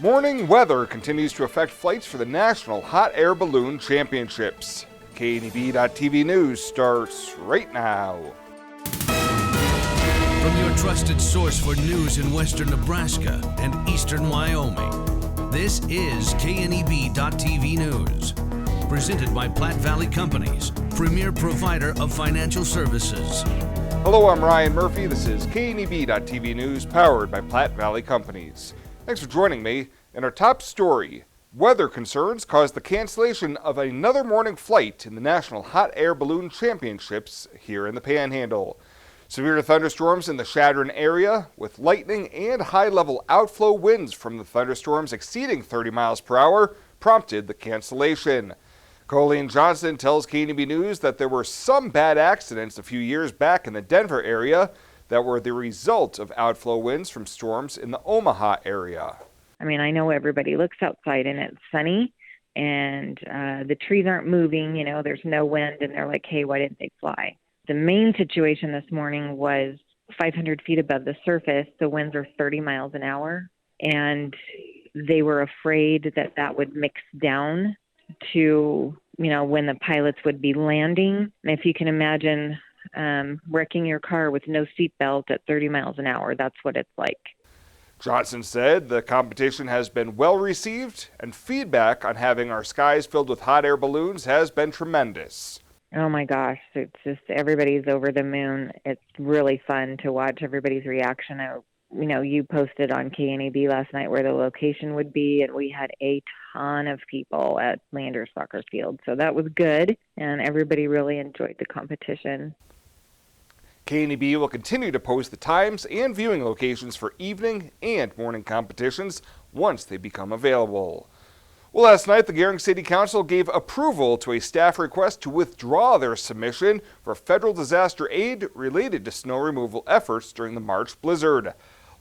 Morning weather continues to affect flights for the National Hot Air Balloon Championships. KNEB.TV News starts right now. From your trusted source for news in western Nebraska and eastern Wyoming, this is KNEB.TV News. Presented by Platte Valley Companies, premier provider of financial services. Hello, I'm Ryan Murphy. This is KNEB.TV News, powered by Platte Valley Companies. Thanks for joining me. In our top story, weather concerns caused the cancellation of another morning flight in the National Hot Air Balloon Championships here in the Panhandle. Severe thunderstorms in the Chadron area, with lightning and high-level outflow winds from the thunderstorms exceeding 30 miles per hour, prompted the cancellation. Colleen Johnson tells KNEB News that there were some bad accidents a few years back in the Denver area that were the result of outflow winds from storms in the Omaha area. I mean, I know everybody looks outside and it's sunny and the trees aren't moving, you know, there's no wind, and they're like, hey, why didn't they fly? The main situation this morning was 500 feet above the surface. The winds are 30 miles an hour, and they were afraid that that would mix down to, you know, when the pilots would be landing. And if you can imagine wrecking your car with no seatbelt at 30 miles an hour, that's what it's like. Johnson said the competition has been well received, and feedback on having our skies filled with hot air balloons has been tremendous. Oh my gosh, it's just everybody's over the moon. It's really fun to watch everybody's reaction. You know, you posted on KNEB last night where the location would be, and we had a ton of people at Landers Soccer Field. So that was good, and everybody really enjoyed the competition. KNEB will continue to post the times and viewing locations for evening and morning competitions once they become available. Well, last night, the Gering City Council gave approval to a staff request to withdraw their submission for federal disaster aid related to snow removal efforts during the March blizzard.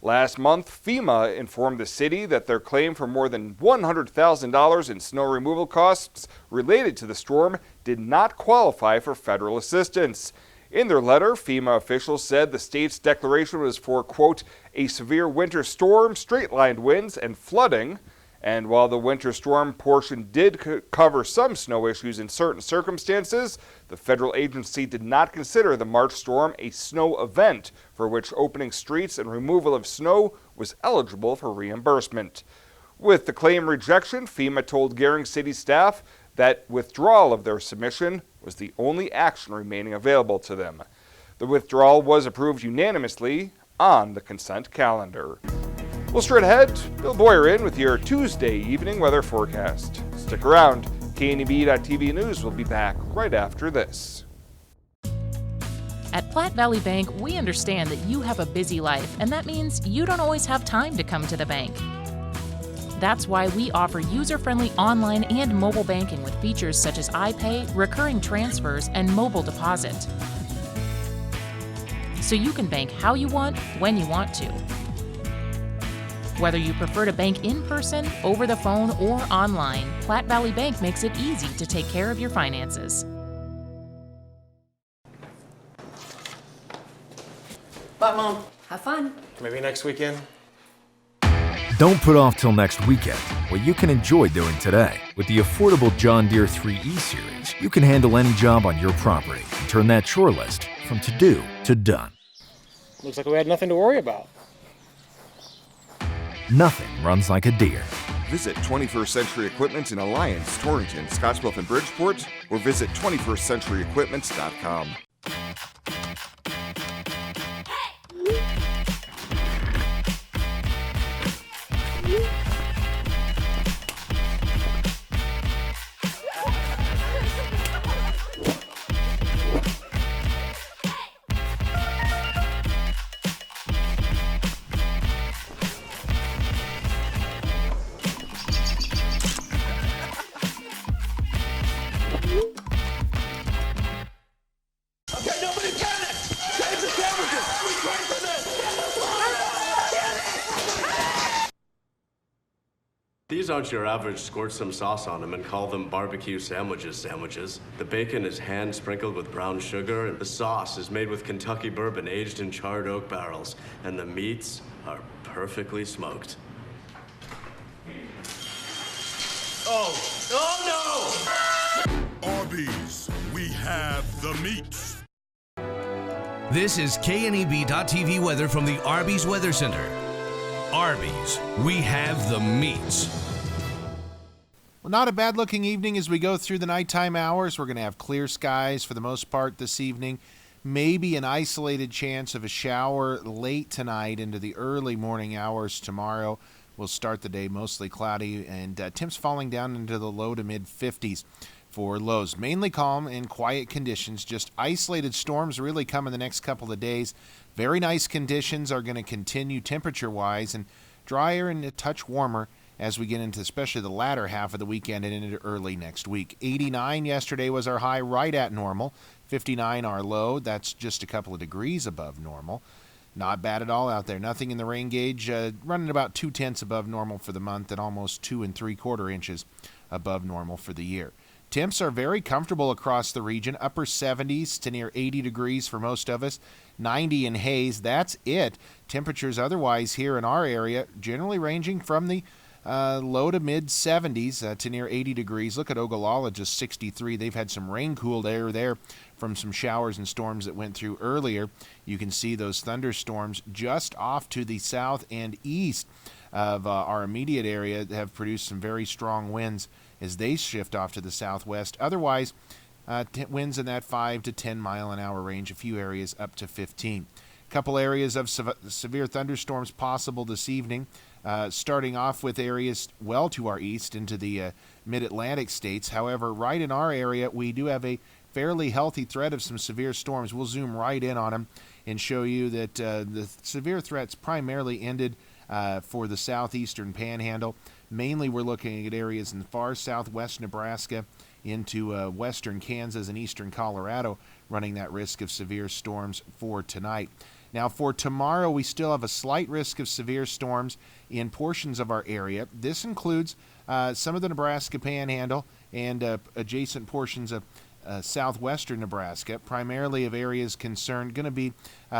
Last month, FEMA informed the city that their claim for more than $100,000 in snow removal costs related to the storm did not qualify for federal assistance. In their letter, FEMA officials said the state's declaration was for, quote, a severe winter storm, straight-lined winds, and flooding. And while the winter storm portion did cover some snow issues in certain circumstances, the federal agency did not consider the March storm a snow event for which opening streets and removal of snow was eligible for reimbursement. With the claim rejection, FEMA told Gering City staff that withdrawal of their submission was the only action remaining available to them. The withdrawal was approved unanimously on the consent calendar. Well, straight ahead, Bill Boyer in with your Tuesday evening weather forecast. Stick around. KNEB.TV News will be back right after this. At Platte Valley Bank, we understand that you have a busy life, and that means you don't always have time to come to the bank. That's why we offer user-friendly online and mobile banking with features such as iPay, recurring transfers, and mobile deposit. So you can bank how you want, when you want to. Whether you prefer to bank in person, over the phone, or online, Platte Valley Bank makes it easy to take care of your finances. Bye, Mom. Have fun. Maybe next weekend. Don't put off till next weekend what you can enjoy doing today. With the affordable John Deere 3E series, you can handle any job on your property and turn that chore list from to-do to done. Looks like we had nothing to worry about. Nothing runs like a Deere. Visit 21st Century Equipment in Alliance, Torrington, Scottsbluff, and Bridgeport, or visit 21stcenturyequipment.com. These aren't your average squirt some sauce on them and call them barbecue sandwiches. The bacon is hand sprinkled with brown sugar, and the sauce is made with Kentucky bourbon aged in charred oak barrels, and the meats are perfectly smoked. Oh no! Arby's, we have the meats. This is KNEB.TV weather from the Arby's Weather Center. Arby's, we have the meats. Well, not a bad-looking evening as we go through the nighttime hours. We're going to have clear skies for the most part this evening. Maybe an isolated chance of a shower late tonight into the early morning hours tomorrow. We'll start the day mostly cloudy, and temps falling down into the low to mid-50s for lows. Mainly calm and quiet conditions. Just isolated storms really come in the next couple of days. Very nice conditions are going to continue temperature-wise, and drier and a touch warmer as we get into especially the latter half of the weekend and into early next week. 89 yesterday was our high, right at normal. 59 our low. That's just a couple of degrees above normal. Not bad at all out there. Nothing in the rain gauge. Running about 0.2 above normal for the month and almost 2 3/4 inches above normal for the year. Temps are very comfortable across the region. Upper 70s to near 80 degrees for most of us. 90 in Hayes. That's it. Temperatures otherwise here in our area generally ranging from the low to mid 70s to near 80 degrees. Look at Ogallala, just 63. They've had some rain-cooled air there from some showers and storms that went through earlier. You can see those thunderstorms just off to the south and east of our immediate area have produced some very strong winds as they shift off to the southwest. Otherwise, winds in that 5 to 10 mile an hour range, a few areas up to 15. A couple areas of severe thunderstorms possible this evening. Starting off with areas well to our east into the mid-Atlantic states. However, right in our area, we do have a fairly healthy threat of some severe storms. We'll zoom right in on them and show you that the severe threats primarily ended for the southeastern panhandle. Mainly, we're looking at areas in far southwest Nebraska into western Kansas and eastern Colorado, running that risk of severe storms for tonight. Now, for tomorrow, we still have a slight risk of severe storms in portions of our area. This includes some of the Nebraska Panhandle and adjacent portions of southwestern Nebraska, primarily of areas concerned, going to be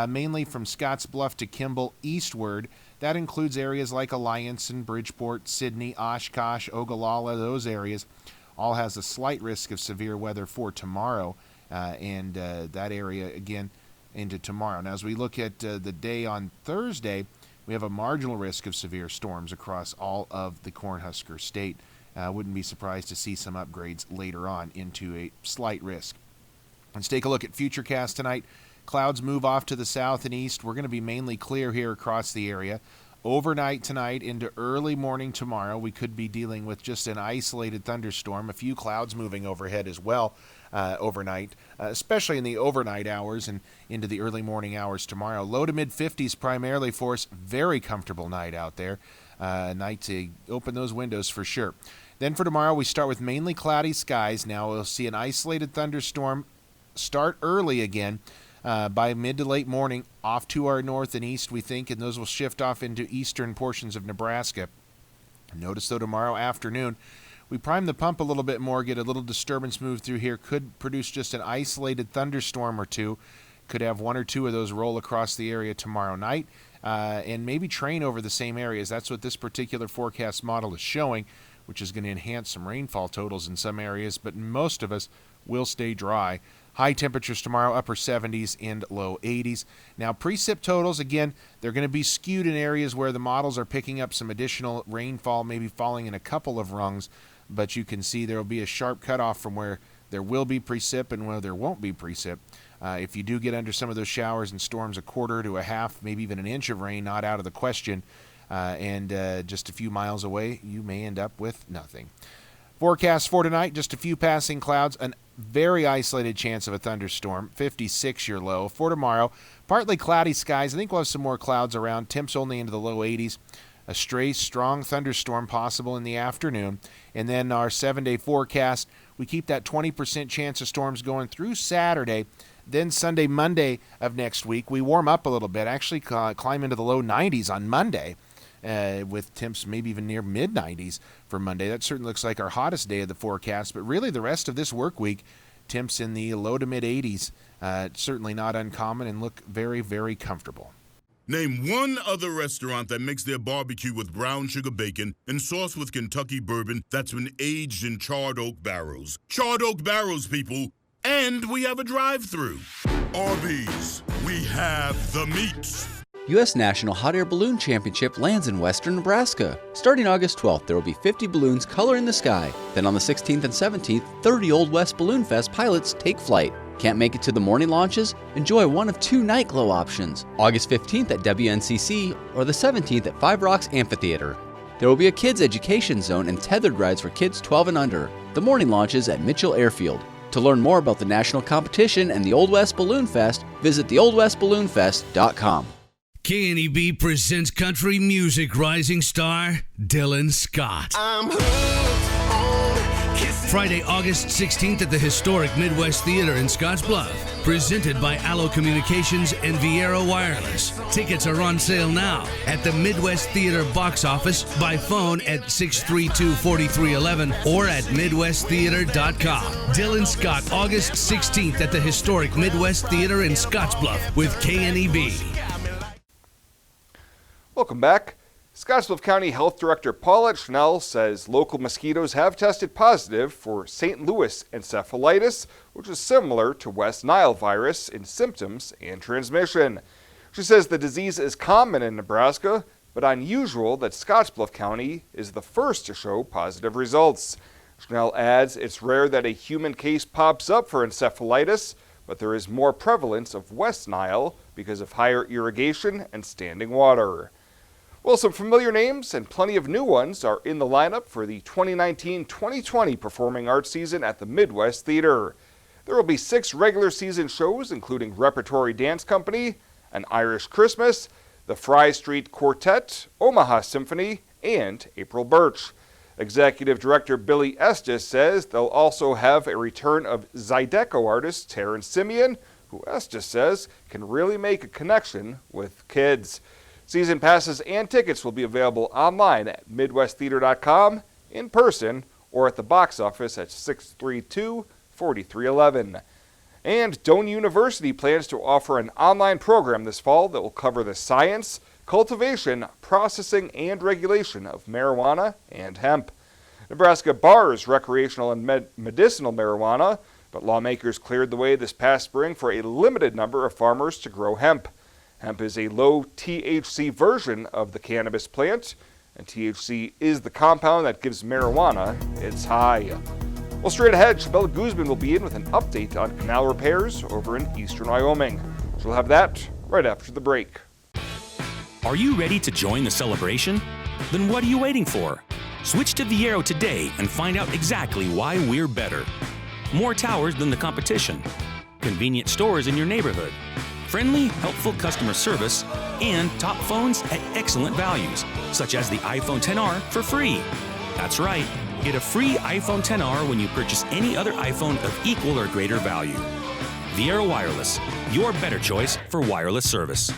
mainly from Scottsbluff to Kimball eastward. That includes areas like Alliance and Bridgeport, Sidney, Oshkosh, Ogallala, those areas. All has a slight risk of severe weather for tomorrow, and that area, again, into tomorrow. Now, as we look at the day on Thursday, we have a marginal risk of severe storms across all of the Cornhusker State. Wouldn't be surprised to see some upgrades later on into a slight risk. Let's take a look at Futurecast tonight. Clouds move off to the south and east. We're going to be mainly clear here across the area. Overnight tonight into early morning tomorrow, we could be dealing with just an isolated thunderstorm. A few clouds moving overhead as well overnight, especially in the overnight hours and into the early morning hours tomorrow. Low to mid-50s primarily for us. Very comfortable night out there. Night to open those windows for sure. Then for tomorrow, we start with mainly cloudy skies. Now we'll see an isolated thunderstorm start early again. By mid to late morning, off to our north and east, we think, and those will shift off into eastern portions of Nebraska. Notice, though, tomorrow afternoon, we prime the pump a little bit more, get a little disturbance move through here, could produce just an isolated thunderstorm or two, could have one or two of those roll across the area tomorrow night, and maybe train over the same areas. That's what this particular forecast model is showing, which is going to enhance some rainfall totals in some areas, but most of us will stay dry. High temperatures tomorrow, upper 70s and low 80s. Now, precip totals, again, they're going to be skewed in areas where the models are picking up some additional rainfall, maybe falling in a couple of rungs, but you can see there will be a sharp cutoff from where there will be precip and where there won't be precip. If you do get under some of those showers and storms, a quarter to a half, maybe even an inch of rain, not out of the question, and just a few miles away, you may end up with nothing. Forecast for tonight, just a few passing clouds, a very isolated chance of a thunderstorm, 56 your low. For tomorrow, partly cloudy skies. I think we'll have some more clouds around, temps only into the low 80s. A stray strong thunderstorm possible in the afternoon. And then our 7-day forecast, we keep that 20% chance of storms going through Saturday. Then Sunday, Monday of next week, we warm up a little bit, actually climb into the low 90s on Monday. With temps maybe even near mid-90s for Monday. That certainly looks like our hottest day of the forecast, but really the rest of this work week, temps in the low to mid-80s, certainly not uncommon and look very, very comfortable. Name one other restaurant that makes their barbecue with brown sugar bacon and sauce with Kentucky bourbon that's been aged in charred oak barrels. Charred oak barrels, people. And we have a drive-thru. Arby's, we have the meats. U.S. National Hot Air Balloon Championship lands in western Nebraska. Starting August 12th, there will be 50 balloons coloring the sky. Then on the 16th and 17th, 30 Old West Balloon Fest pilots take flight. Can't make it to the morning launches? Enjoy one of 2 night glow options. August 15th at WNCC or the 17th at Five Rocks Amphitheater. There will be a kids' education zone and tethered rides for kids 12 and under. The morning launches at Mitchell Airfield. To learn more about the national competition and the Old West Balloon Fest, visit theoldwestballoonfest.com. KNEB presents country music rising star Dylan Scott. I'm hooked on kissing. Friday, August 16th at the historic Midwest Theater in Scottsbluff. Presented by Allo Communications and VIAERO Wireless. Tickets are on sale now at the Midwest Theater box office, by phone at 632-4311 or at midwesttheater.com. Dylan Scott, August 16th at the historic Midwest Theater in Scottsbluff with KNEB. Welcome back. Scottsbluff County Health Director Paulette Schnell says local mosquitoes have tested positive for St. Louis encephalitis, which is similar to West Nile virus in symptoms and transmission. She says the disease is common in Nebraska, but unusual that Scottsbluff County is the first to show positive results. Schnell adds it's rare that a human case pops up for encephalitis, but there is more prevalence of West Nile because of higher irrigation and standing water. Well, some familiar names and plenty of new ones are in the lineup for the 2019-2020 Performing Arts season at the Midwest Theater. There will be 6 regular season shows, including Repertory Dance Company, An Irish Christmas, the Fry Street Quartet, Omaha Symphony, and April Birch. Executive Director Billy Estes says they'll also have a return of Zydeco artist Terrence Simeon, who Estes says can really make a connection with kids. Season passes and tickets will be available online at midwesttheater.com, in person, or at the box office at 632-4311. And Doane University plans to offer an online program this fall that will cover the science, cultivation, processing, and regulation of marijuana and hemp. Nebraska bars recreational and medicinal marijuana, but lawmakers cleared the way this past spring for a limited number of farmers to grow hemp. Hemp is a low THC version of the cannabis plant, and THC is the compound that gives marijuana its high. Well, straight ahead, Shabella Guzman will be in with an update on canal repairs over in eastern Wyoming. She'll have that right after the break. Are you ready to join the celebration? Then what are you waiting for? Switch to VIAERO today and find out exactly why we're better. More towers than the competition, convenient stores in your neighborhood, friendly, helpful customer service, and top phones at excellent values, such as the iPhone XR for free. That's right, get a free iPhone XR when you purchase any other iPhone of equal or greater value. VIAERO Wireless, your better choice for wireless service.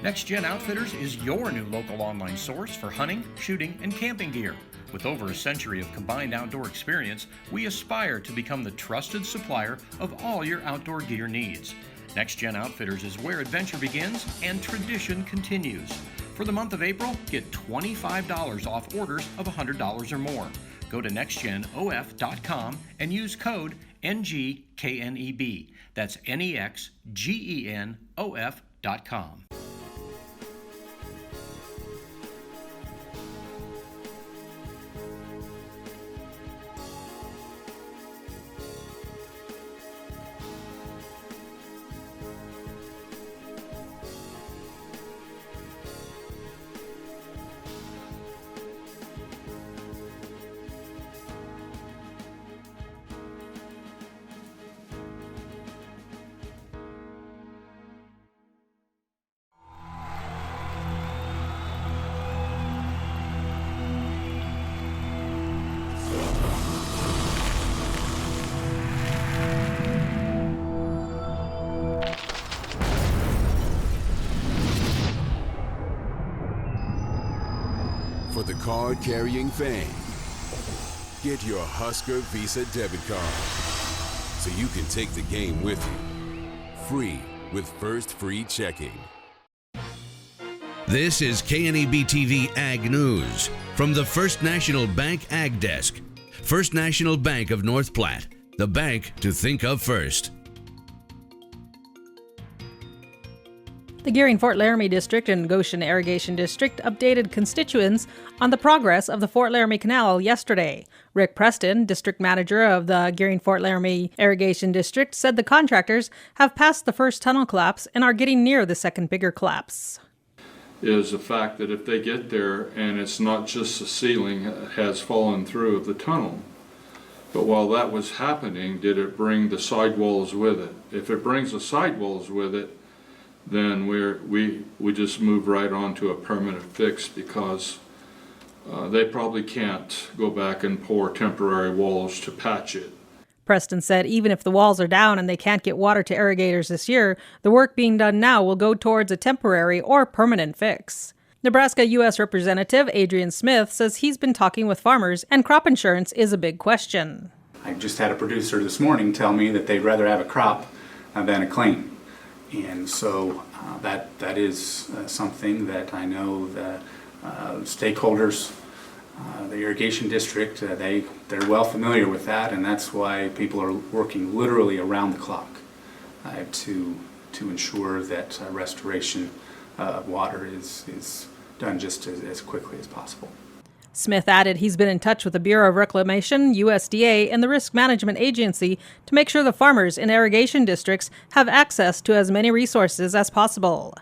Next Gen Outfitters is your new local online source for hunting, shooting, and camping gear. With over a century of combined outdoor experience, we aspire to become the trusted supplier of all your outdoor gear needs. Next Gen Outfitters is where adventure begins and tradition continues. For the month of April, get $25 off orders of $100 or more. Go to nextgenof.com and use code NGKNEB. That's NEXGENOF.com. For the card-carrying fan, get your Husker Visa debit card so you can take the game with you. Free with First Free Checking. This is KNEB TV Ag News from the First National Bank Ag Desk. First National Bank of North Platte, the bank to think of first. The Gering-Fort Laramie District and Goshen Irrigation District updated constituents on the progress of the Fort Laramie Canal yesterday. Rick Preston, district manager of the Gering-Fort Laramie Irrigation District, said the contractors have passed the first tunnel collapse and are getting near the second bigger collapse. Is the fact that if they get there and it's not just the ceiling has fallen through of the tunnel, but while that was happening, did it bring the sidewalls with it? If it brings the sidewalls with it, then we just move right on to a permanent fix, because they probably can't go back and pour temporary walls to patch it. Preston said even if the walls are down and they can't get water to irrigators this year, the work being done now will go towards a temporary or permanent fix. Nebraska U.S. Representative Adrian Smith says he's been talking with farmers and crop insurance is a big question. I just had a producer this morning tell me that they'd rather have a crop than a claim. And so that is something that I know the stakeholders, the irrigation district, they're well familiar with that, and that's why people are working literally around the clock to ensure that restoration of water is done just as quickly as possible. Smith added he's been in touch with the Bureau of Reclamation, USDA, and the Risk Management Agency to make sure the farmers in irrigation districts have access to as many resources as possible.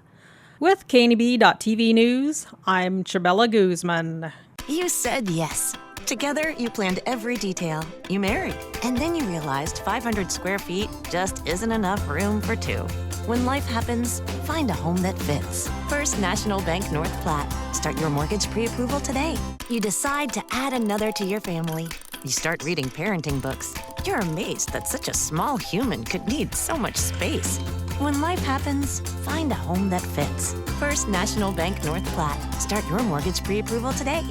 With KNEB.TV News, I'm Chabella Guzman. You said yes. Together, you planned every detail. You married. And then you realized 500 square feet just isn't enough room for two. When life happens, find a home that fits. First National Bank North Platte. Start your mortgage pre-approval today. You decide to add another to your family. You start reading parenting books. You're amazed that such a small human could need so much space. When life happens, find a home that fits. First National Bank North Platte. Start your mortgage pre-approval today.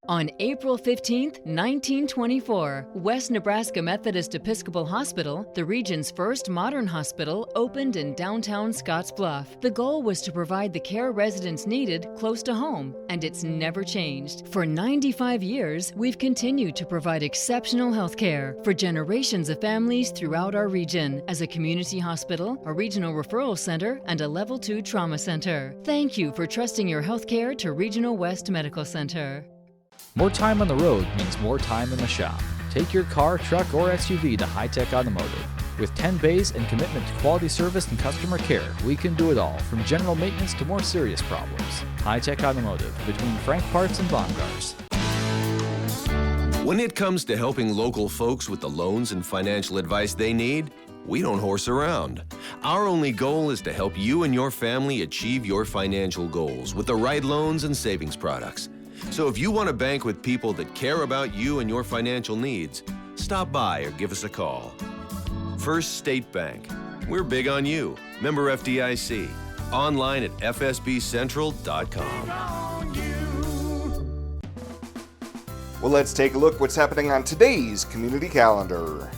On April 15, 1924, West Nebraska Methodist Episcopal Hospital, the region's first modern hospital, opened in downtown Scottsbluff. The goal was to provide the care residents needed close to home, and it's never changed. For 95 years, we've continued to provide exceptional health care for generations of families throughout our region as a community hospital, a regional referral center, and a Level 2 trauma center. Thank you for trusting your health care to Regional West Medical Center. More time on the road means more time in the shop. Take your car, truck, or SUV to High Tech Automotive. With 10 bays and commitment to quality service and customer care, we can do it all, from general maintenance to more serious problems. High Tech Automotive, between Frank Parts and Baumgars. When it comes to helping local folks with the loans and financial advice they need, we don't horse around. Our only goal is to help you and your family achieve your financial goals with the right loans and savings products. So if you want to bank with people that care about you and your financial needs, stop by or give us a call. First State Bank. We're big on you. Member FDIC. Online at fsbcentral.com. Well, let's take a look what's happening on today's community calendar.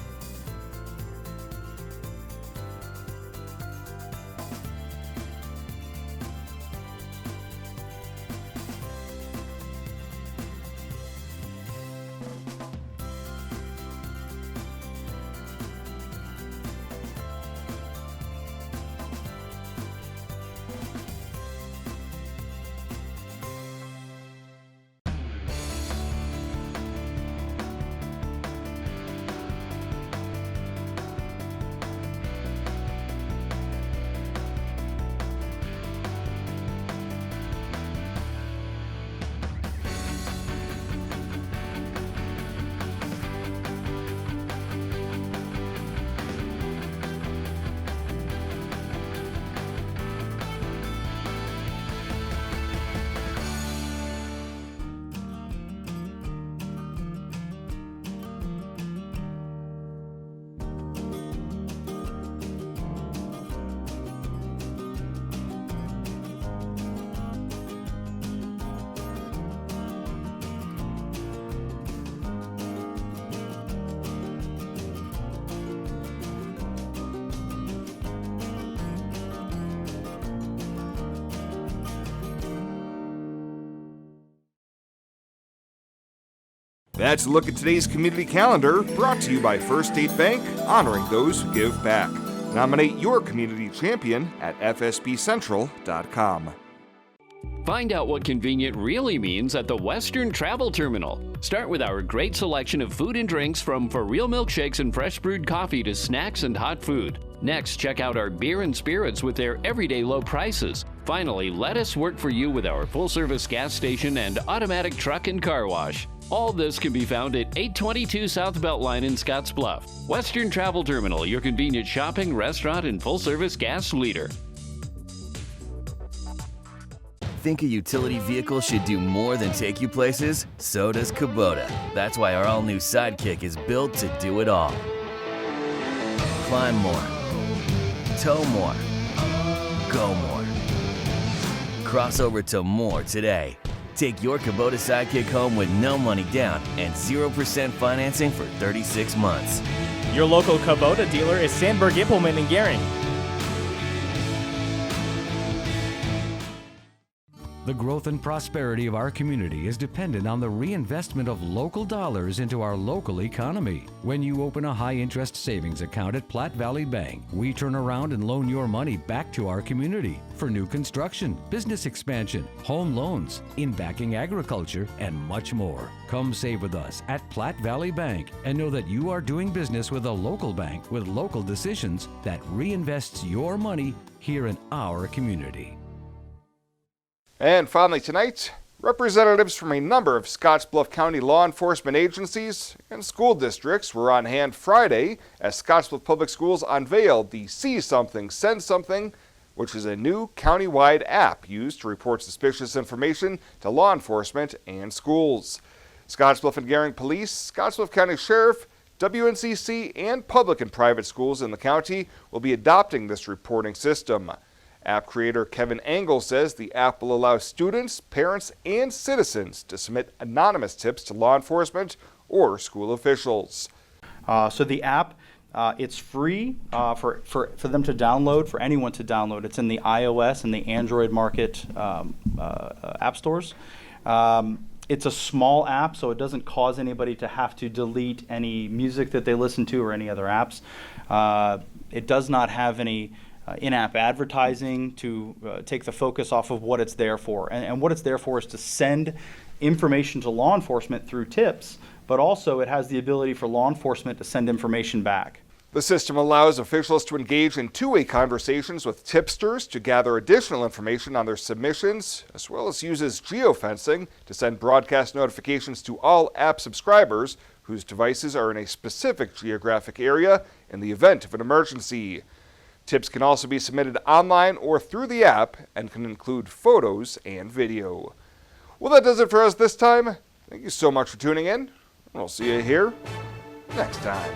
That's a look at today's community calendar, brought to you by First State Bank, honoring those who give back. Nominate your community champion at fsbcentral.com. Find out what convenient really means at the Western Travel Terminal. Start with our great selection of food and drinks, from for real milkshakes and fresh brewed coffee to snacks and hot food. Next, check out our beer and spirits with their everyday low prices. Finally, let us work for you with our full-service gas station and automatic truck and car wash. All this can be found at 822 South Beltline in Scottsbluff. Western Travel Terminal, your convenient shopping, restaurant, and full-service gas leader. Think a utility vehicle should do more than take you places? So does Kubota. That's why our all-new Sidekick is built to do it all. Climb more. Tow more. Go more. Cross over to more today. Take your Kubota Sidekick home with no money down and 0% financing for 36 months. Your local Kubota dealer is Sandberg Implement in Gering. The growth and prosperity of our community is dependent on the reinvestment of local dollars into our local economy. When you open a high-interest savings account at Platte Valley Bank, we turn around and loan your money back to our community for new construction, business expansion, home loans, in backing agriculture, and much more. Come save with us at Platte Valley Bank and know that you are doing business with a local bank with local decisions that reinvests your money here in our community. And finally tonight, representatives from a number of Scottsbluff County law enforcement agencies and school districts were on hand Friday as Scottsbluff Public Schools unveiled the See Something, Send Something, which is a new county-wide app used to report suspicious information to law enforcement and schools. Scottsbluff and Gering Police, Scottsbluff County Sheriff, WNCC, and public and private schools in the county will be adopting this reporting system. App creator Kevin Engel says the app will allow students, parents, and citizens to submit anonymous tips to law enforcement or school officials. So the app, it's free for them to download, for anyone to download. It's in the iOS and the Android market app stores. It's a small app, so it doesn't cause anybody to have to delete any music that they listen to or any other apps. It does not have any in-app advertising to take the focus off of what it's there for. And what it's there for is to send information to law enforcement through tips, but also it has the ability for law enforcement to send information back. The system allows officials to engage in two-way conversations with tipsters to gather additional information on their submissions, as well as uses geofencing to send broadcast notifications to all app subscribers whose devices are in a specific geographic area in the event of an emergency. Tips can also be submitted online or through the app and can include photos and video. Well, that does it for us this time. Thank you so much for tuning in, and we'll see you here next time.